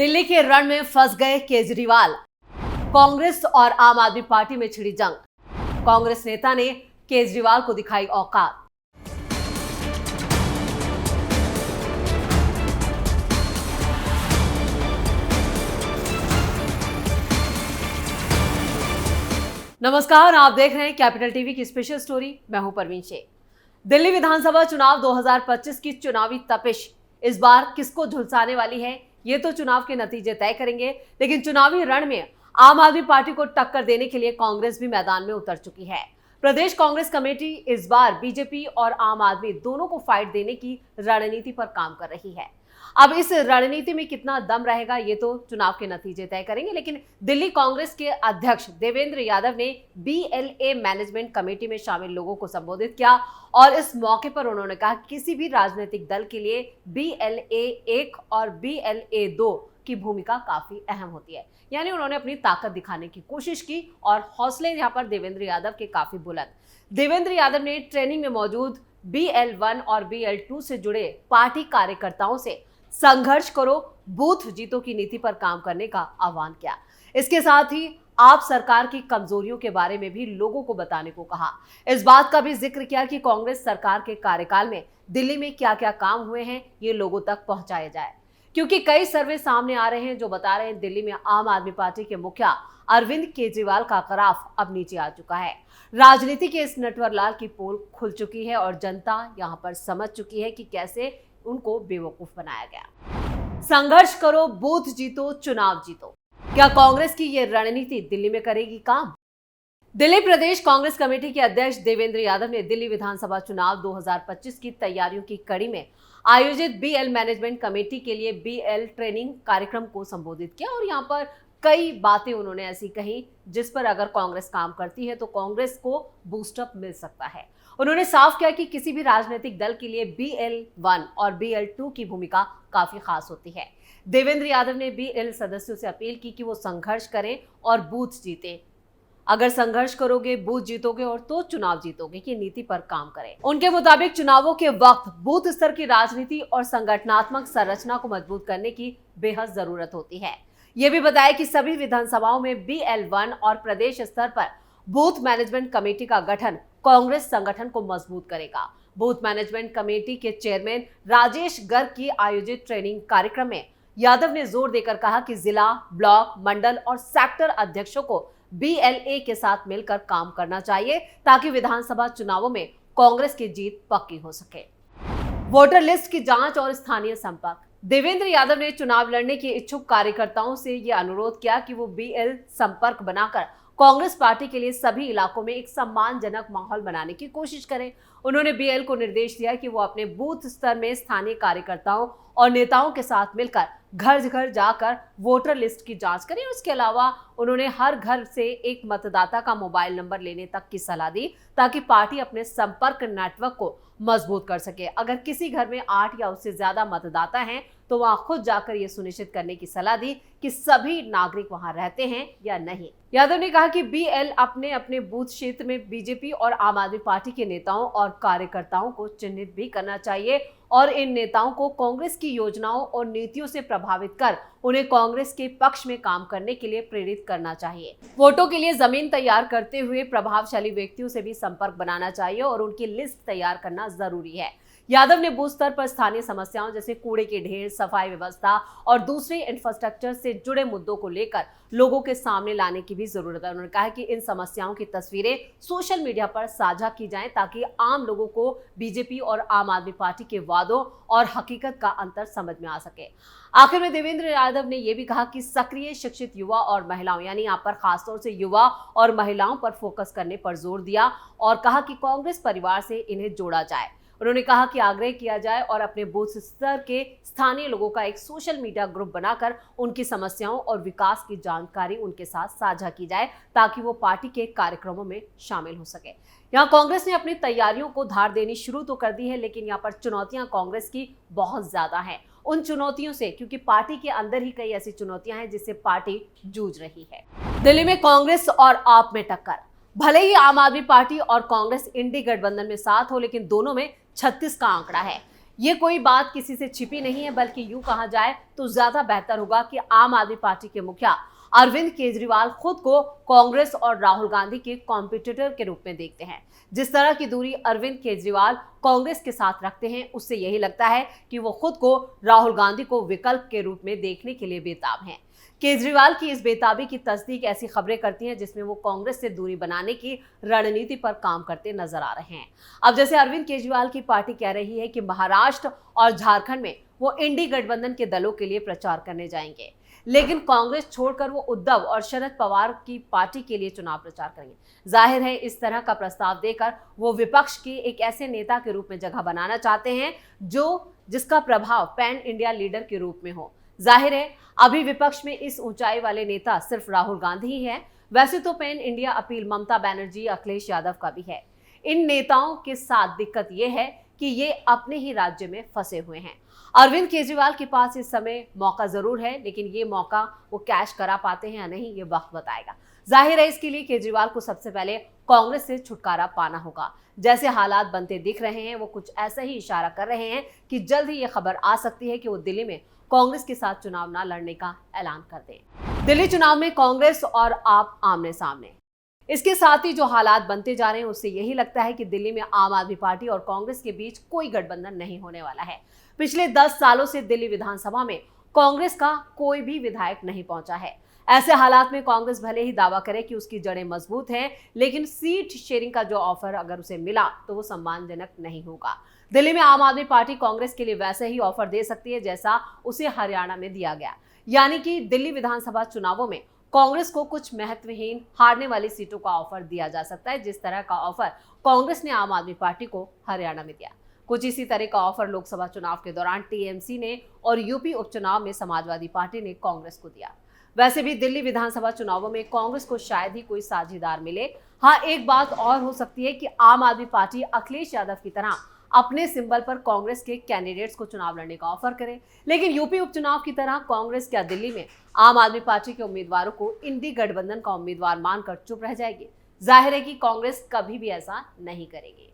दिल्ली के रण में फंस गए केजरीवाल। कांग्रेस और आम आदमी पार्टी में छिड़ी जंग। कांग्रेस नेता ने केजरीवाल को दिखाई औकात। नमस्कार, आप देख रहे हैं कैपिटल टीवी की स्पेशल स्टोरी। मैं हूं परवीन शेख। दिल्ली विधानसभा चुनाव 2025 की चुनावी तपिश इस बार किसको झुलसाने वाली है, ये तो चुनाव के नतीजे तय करेंगे। लेकिन चुनावी रण में आम आदमी पार्टी को टक्कर देने के लिए कांग्रेस भी मैदान में उतर चुकी है। प्रदेश कांग्रेस कमेटी इस बार बीजेपी और आम आदमी दोनों को फाइट देने की रणनीति पर काम कर रही है। अब इस रणनीति में कितना दम रहेगा, ये तो चुनाव के नतीजे तय करेंगे। लेकिन दिल्ली कांग्रेस के अध्यक्ष देवेंद्र यादव ने BLA मैनेजमेंट कमेटी में शामिल लोगों को संबोधित किया और इस मौके पर उन्होंने कहा कि किसी भी राजनीतिक दल के लिए BLA 1 और BLA 2 की भूमिका काफी अहम होती है। यानी उन्होंने अपनी ताकत दिखाने की कोशिश की और हौसले यहाँ पर देवेंद्र यादव के काफी बुलंद। देवेंद्र यादव ने ट्रेनिंग में मौजूद BL1 और BL2 से जुड़े पार्टी कार्यकर्ताओं से संघर्ष करो, बूथ जीतो की नीति पर काम करने का आह्वान किया। इसके साथ ही आप सरकार की कमजोरियों के बारे में भी लोगों को बताने को कहा। इस बात का भी जिक्र किया कि कांग्रेस सरकार के कार्यकाल में दिल्ली में क्या क्या काम हुए हैं, ये लोगों तक पहुंचाया जाए। क्योंकि कई सर्वे सामने आ रहे हैं जो बता रहे हैं दिल्ली में आम आदमी पार्टी के मुखिया अरविंद केजरीवाल का ग्राफ अब नीचे आ चुका है। राजनीति के इस नटवरलाल की पोल खुल चुकी है और जनता यहाँ पर समझ चुकी है कि कैसे उनको बेवकूफ बनाया गया। संघर्ष करो, बूथ जीतो, चुनाव जीतो। क्या कांग्रेस की ये रणनीति दिल्ली में करेगी काम? दिल्ली प्रदेश कांग्रेस कमेटी के अध्यक्ष देवेंद्र यादव ने दिल्ली विधानसभा चुनाव 2025 की तैयारियों की कड़ी में आयोजित BL मैनेजमेंट कमेटी के लिए BL ट्रेनिंग कार्यक्रम को संबोधित किया और यहाँ पर कई बातें उन्होंने ऐसी कही जिस पर अगर कांग्रेस काम करती है तो कांग्रेस को बूस्टअप मिल सकता है। उन्होंने साफ किया कि किसी भी राजनीतिक दल के लिए BL1 और BL2 की भूमिका काफी खास होती है। देवेंद्र यादव ने BL सदस्यों से अपील की कि वो संघर्ष करें और बूथ जीतें। अगर संघर्ष करोगे, बूथ जीतोगे और तो चुनाव जीतोगे की नीति पर काम करें। उनके मुताबिक चुनावों के वक्त बूथ स्तर की राजनीति और संगठनात्मक संरचना को मजबूत करने की बेहद जरूरत होती है। ये भी बताया कि सभी विधानसभाओं में BL1 और प्रदेश स्तर पर बूथ मैनेजमेंट कमेटी का गठन कांग्रेस संगठन को मजबूत करेगा। बूथ मैनेजमेंट कमेटी के चेयरमैन राजेश गर्ग की आयोजित ट्रेनिंग कार्यक्रम में यादव ने जोर देकर कहा कि जिला, ब्लॉक, मंडल और सेक्टर अध्यक्षों को BLA के साथ मिलकर काम करना चाहिए ताकि विधानसभा चुनावों में कांग्रेस की जीत पक्की हो सके। वोटर लिस्ट की जांच और स्थानीय संपर्क। देवेंद्र यादव ने चुनाव लड़ने के इच्छुक कार्यकर्ताओं से यह अनुरोध किया कि वो BL संपर्क बनाकर कांग्रेस पार्टी के लिए सभी इलाकों में एक सम्मानजनक माहौल बनाने की कोशिश करें। उन्होंने BL को निर्देश दिया कि वो अपने बूथ स्तर में स्थानीय कार्यकर्ताओं और नेताओं के साथ मिलकर घर घर जाकर वोटर लिस्ट की जांच करें। इसके अलावा उन्होंने हर घर से एक मतदाता का मोबाइल नंबर लेने तक की सलाह दी ताकि पार्टी अपने संपर्क नेटवर्क को मजबूत कर सके। अगर किसी घर में 8 या उससे ज्यादा मतदाता हैं तो वहां खुद जाकर यह सुनिश्चित करने की सलाह दी कि सभी नागरिक वहां रहते हैं या नहीं। यादव ने कहा कि BL अपने अपने बूथ क्षेत्र में बीजेपी और आम आदमी पार्टी के नेताओं और कार्यकर्ताओं को चिन्हित भी करना चाहिए और इन नेताओं को कांग्रेस की योजनाओं और नीतियों से प्रभावित कर उन्हें कांग्रेस के पक्ष में काम करने के लिए प्रेरित करना चाहिए। वोटों के लिए जमीन तैयार करते हुए प्रभावशाली व्यक्तियों से भी संपर्क बनाना चाहिए और उनकी लिस्ट तैयार करना जरूरी है। यादव ने बूथ स्तर पर स्थानीय समस्याओं जैसे कूड़े के ढेर, सफाई व्यवस्था और दूसरे इंफ्रास्ट्रक्चर से जुड़े मुद्दों को लेकर लोगों के सामने लाने की भी जरूरत है। उन्होंने कहा कि इन समस्याओं की तस्वीरें सोशल मीडिया पर साझा की जाएं ताकि आम लोगों को बीजेपी और आम आदमी पार्टी के वादों और हकीकत का अंतर समझ में आ सके। आखिर में देवेंद्र यादव ने यह भी कहा कि सक्रिय शिक्षित युवा और महिलाओं, यानी यहाँ पर खासतौर से युवा और महिलाओं पर फोकस करने पर जोर दिया और कहा कि कांग्रेस परिवार से इन्हें जोड़ा जाए। उन्होंने कहा कि आग्रह किया जाए और अपने बूथ स्तर के स्थानीय लोगों का एक सोशल मीडिया ग्रुप बनाकर उनकी समस्याओं और विकास की जानकारी उनके साथ साझा की जाए ताकि वो पार्टी के कार्यक्रमों में शामिल हो सके। यहाँ कांग्रेस ने अपनी तैयारियों को धार देनी शुरू तो कर दी है, लेकिन यहाँ पर चुनौतियां कांग्रेस की बहुत ज्यादा हैं। उन चुनौतियों से, क्योंकि पार्टी के अंदर ही कई ऐसी चुनौतियां हैं जिससे पार्टी जूझ रही है। दिल्ली में कांग्रेस और आप में टक्कर। भले ही आम आदमी पार्टी और कांग्रेस इंडी गठबंधन में साथ हो, लेकिन दोनों में 36 का आंकड़ा है। ये कोई बात किसी से छिपी नहीं है, बल्कि यूं कहा जाए तो ज्यादा बेहतर होगा कि आम आदमी पार्टी के मुखिया अरविंद केजरीवाल खुद को कांग्रेस और राहुल गांधी के कॉम्पिटिटर के रूप में देखते हैं। जिस तरह की दूरी अरविंद केजरीवाल कांग्रेस के साथ रखते हैं, उससे यही लगता है कि वो खुद को राहुल गांधी को विकल्प के रूप में देखने के लिए बेताब हैं। केजरीवाल की इस बेताबी की तस्दीक ऐसी खबरें करती हैं जिसमें वो कांग्रेस से दूरी बनाने की रणनीति पर काम करते नजर आ रहे हैं। अब जैसे अरविंद केजरीवाल की पार्टी कह रही है कि महाराष्ट्र और झारखंड में वो इंडी गठबंधन के दलों के लिए प्रचार करने जाएंगे, लेकिन कांग्रेस छोड़कर वो उद्धव और शरद पवार की पार्टी के लिए चुनाव प्रचार करेंगे। जाहिर है इस तरह का प्रस्ताव देकर वो विपक्ष के एक ऐसे नेता के रूप में जगह बनाना चाहते हैं जिसका प्रभाव पैन इंडिया लीडर के रूप में हो। जाहिर है अभी विपक्ष में इस ऊंचाई वाले नेता सिर्फ राहुल गांधी ही है। वैसे तो pan India appeal Mamata Banerjee, Akhilesh Yadav का भी है। इन नेताओं के साथ दिक्कत यह है कि ये अपने ही राज्य में फंसे हुए हैं। अरविंद केजरीवाल के पास इस समय मौका जरूर है, लेकिन ये मौका वो कैश करा पाते हैं या नहीं, ये वक्त बताएगा। जाहिर है इसके लिए केजरीवाल को सबसे पहले कांग्रेस से छुटकारा पाना होगा। जैसे हालात बनते दिख रहे हैं, वो कुछ ऐसा ही इशारा कर रहे हैं कि जल्द ही ये खबर आ सकती है कि वो दिल्ली में कांग्रेस के साथ चुनाव न लड़ने का ऐलान कर दें। दिल्ली चुनाव में कांग्रेस और आप आमने सामने। इसके साथ ही जो हालात बनते जा रहे हैं, उससे यही लगता है कि दिल्ली में आम आदमी पार्टी और कांग्रेस के बीच कोई गठबंधन नहीं होने वाला है। पिछले 10 सालों से दिल्ली विधानसभा में कांग्रेस का कोई भी विधायक नहीं पहुंचा है। ऐसे हालात में कांग्रेस भले ही दावा करे कि उसकी जड़ें मजबूत हैं, लेकिन सीट शेयरिंग का जो ऑफर अगर उसे मिला तो वो सम्मानजनक नहीं होगा। दिल्ली में आम आदमी पार्टी कांग्रेस के लिए वैसे ही ऑफर दे सकती है जैसा उसे हरियाणा में दिया गया, यानी कि दिल्ली विधानसभा चुनावों में कांग्रेस को कुछ महत्वहीन हारने वाली सीटों का ऑफर दिया जा सकता है, जिस तरह का ऑफर कांग्रेस ने आम आदमी पार्टी को हरियाणा में दिया। कुछ इसी तरह का ऑफर लोकसभा चुनाव के दौरान टीएमसी ने और यूपी उपचुनाव में समाजवादी पार्टी ने कांग्रेस को दिया। वैसे भी दिल्ली विधानसभा चुनावों में कांग्रेस को शायद ही कोई साझेदार मिले। हाँ, एक बात और हो सकती है कि आम आदमी पार्टी अखिलेश यादव की तरह अपने सिंबल पर कांग्रेस के कैंडिडेट्स को चुनाव लड़ने का ऑफर करे, लेकिन यूपी उपचुनाव की तरह कांग्रेस क्या दिल्ली में आम आदमी पार्टी के उम्मीदवारों को इंडी गठबंधन का उम्मीदवार मानकर चुप रह जाएगी? जाहिर है कि कांग्रेस कभी भी ऐसा नहीं करेगी।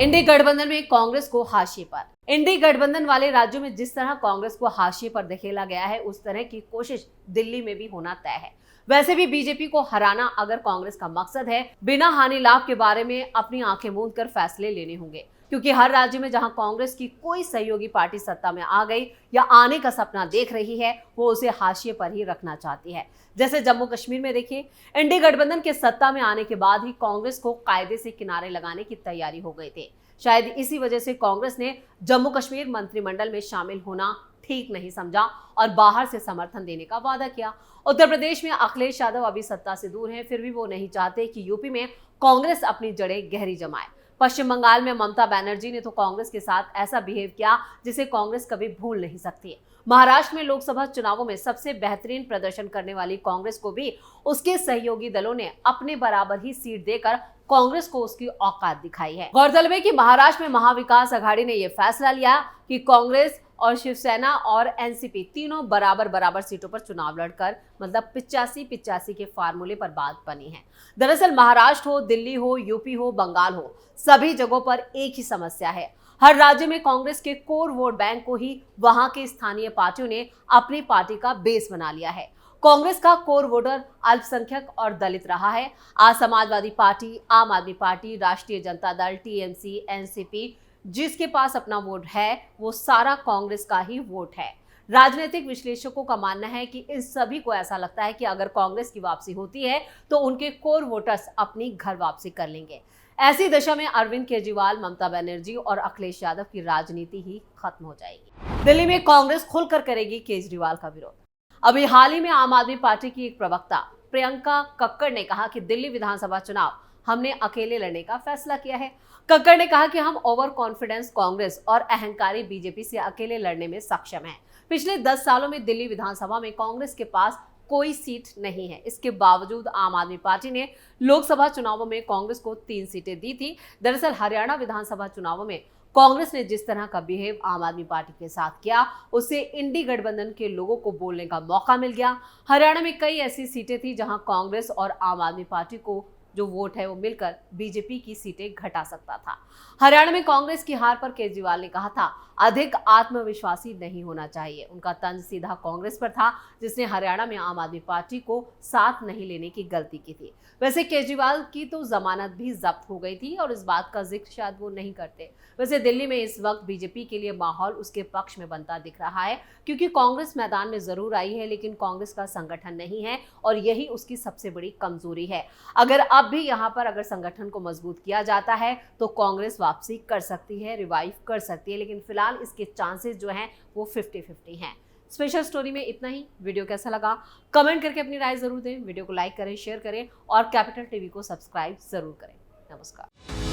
इंडी गठबंधन में कांग्रेस को हाशिए पर। इंडी गठबंधन वाले राज्यों में जिस तरह कांग्रेस को हाशिए पर धकेला गया है, उस तरह की कोशिश दिल्ली में भी होना तय है। वैसे भी बीजेपी को हराना अगर कांग्रेस का मकसद है, बिना हानि लाभ के बारे में अपनी आंखें मूंद कर फैसले लेने होंगे, क्योंकि हर राज्य में जहां कांग्रेस की कोई सहयोगी पार्टी सत्ता में आ गई या आने का सपना देख रही है, वो उसे हाशिए पर ही रखना चाहती है। जैसे जम्मू कश्मीर में देखिए, इंडी गठबंधन के सत्ता में आने के बाद ही कांग्रेस को कायदे से किनारे लगाने की तैयारी हो गई थी। शायद इसी वजह से कांग्रेस ने जम्मू कश्मीर मंत्रिमंडल में शामिल होना ठीक नहीं समझा और बाहर से समर्थन देने का वादा किया। उत्तर प्रदेश में अखिलेश यादव अभी सत्ता से दूर हैं, फिर भी वो नहीं चाहते कि यूपी में कांग्रेस अपनी जड़ें गहरी जमाए। पश्चिम बंगाल में ममता बनर्जी ने तो कांग्रेस के साथ ऐसा बिहेव किया जिसे कांग्रेस कभी भूल नहीं सकती। महाराष्ट्र में लोकसभा चुनावों में सबसे बेहतरीन प्रदर्शन करने वाली कांग्रेस को भी उसके सहयोगी दलों ने अपने बराबर ही सीट देकर कांग्रेस को उसकी औकात दिखाई है। गौरतलब है कि महाराष्ट्र में महाविकास आघाड़ी ने यह फैसला लिया कि कांग्रेस और शिवसेना और एनसीपी तीनों बराबर सीटों पर चुनाव लड़कर, मतलब 85-85 के फार्मूले पर बात बनी है। दरअसल महाराष्ट्र हो, दिल्ली हो, यूपी हो, बंगाल हो, सभी जगहों पर एक ही समस्या है। हर राज्य में कांग्रेस के कोर वोट बैंक को ही वहां के स्थानीय पार्टियों ने अपनी पार्टी का बेस बना लिया है। कांग्रेस का कोर वोटर अल्पसंख्यक और दलित रहा है। आज समाजवादी पार्टी, आम आदमी पार्टी, राष्ट्रीय जनता दल, टीएमसी, एनसीपी, जिसके पास अपना वोट है वो सारा कांग्रेस का ही वोट है। राजनीतिक विश्लेषकों का मानना है कि इन सभी को ऐसा लगता है कि अगर कांग्रेस की वापसी होती है तो उनके कोर वोटर्स अपनी घर वापसी कर लेंगे। ऐसी दशा में अरविंद केजरीवाल, ममता बनर्जी और अखिलेश यादव की राजनीति ही खत्म हो जाएगी। दिल्ली में कांग्रेस खुलकर करेगी केजरीवाल का विरोध। अभी हाल ही में आम आदमी पार्टी की एक प्रवक्ता प्रियंका कक्कड़ ने कहा कि दिल्ली विधानसभा चुनाव हमने अकेले लड़ने का फैसला किया है। कक्कड़ ने कहा कि हम ओवर कॉन्फिडेंस कांग्रेस और अहंकारी बीजेपी से अकेले लड़ने में सक्षम हैं। पिछले 10 सालों में दिल्ली विधानसभा में कांग्रेस के पास कोई सीट नहीं है। इसके बावजूद आम आदमी पार्टी ने लोकसभा चुनावों में कांग्रेस को 3 सीटें दी थी। दरअसल हरियाणा विधानसभा चुनावों में कांग्रेस ने जिस तरह का बिहेव आम आदमी पार्टी के साथ किया, उससे इंडी गठबंधन के लोगों को बोलने का मौका मिल गया। हरियाणा में कई ऐसी सीटें थी जहां कांग्रेस और आम आदमी पार्टी को जो वोट है वो मिलकर बीजेपी की सीटें घटा सकता था। हरियाणा में कांग्रेस की हार पर केजरीवाल ने कहा था, अधिक आत्मविश्वासी नहीं होना चाहिए। उनका तंज सीधा कांग्रेस पर था, जिसने हरियाणा में आम आदमी पार्टी को साथ नहीं लेने की गलती की थी। वैसे केजरीवाल की तो जमानत भी जब्त हो गई थी और इस बात का जिक्र शायद वो नहीं करते। वैसे दिल्ली में इस वक्त बीजेपी के लिए माहौल उसके पक्ष में बनता दिख रहा है, क्योंकि कांग्रेस मैदान में जरूर आई है, लेकिन कांग्रेस का संगठन नहीं है और यही उसकी सबसे बड़ी कमजोरी है। अगर अब भी यहाँ पर अगर संगठन को मजबूत किया जाता है तो कांग्रेस वापसी कर सकती है, रिवाइव कर सकती है, लेकिन फिलहाल इसके चांसेस जो हैं वो 50-50 हैं। स्पेशल स्टोरी में इतना ही। वीडियो कैसा लगा कमेंट करके अपनी राय जरूर दें। वीडियो को लाइक करें, शेयर करें और कैपिटल टीवी को सब्सक्राइब जरूर करें। नमस्कार।